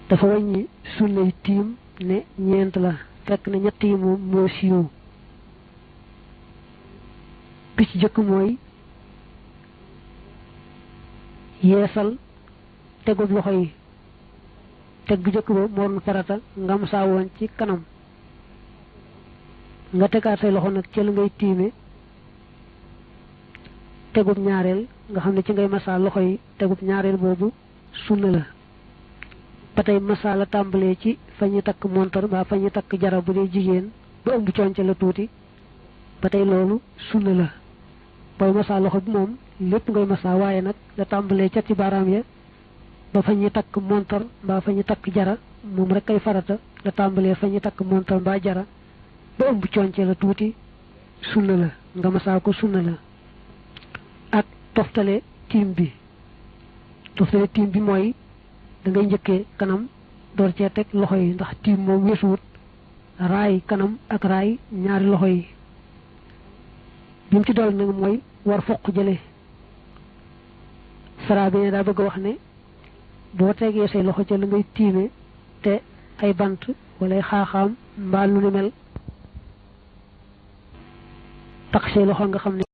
dafa wàññi sunnay tiim ne ñeent la fekk ne ñett yi moom moo siiw bi ci jëkk mooy yeesal tegub loxo yi teg bu jëkk ba moo doon farata ngam saa woon ci kanam nga tegaat say loxo nag ci la ngay tiime tegub ñaareel nga xam ne ci ngay masaa loxo yi tegub ñaareel boobu sunna la ba tey masaa la tàmbalee ci fa ñu takk montar ba fa ñu takk jara bu dee jigéen ba ëmb conce la tuuti ba tey loolu sunna la booy masaa loxo bi moom lépp ngay masaa waaye nag la tàmbalee ca ci baaraam ya ba fa ñu takk montar mbaa fa ñu takk jara moom rek kay farata la tàmbalee fa ñu takk montar mbaa jara ba ëmb conce la tuuti sunna la nga masaa ko sunna la ak toftale tiim bi mooy da ngay njëkkee kanam door cee teg loxo yi ndax tiim moom weesuwut raay kanam ak raay ñaari loxo yi bi mu ci dool nag mooy war foq jële sara bi ne daa bëgg a wax ne boo tegee say loxo ca la ngay tiime te ay bant wala ay xaaxaam mbaa lu ni mel takk say loxo nga xam ne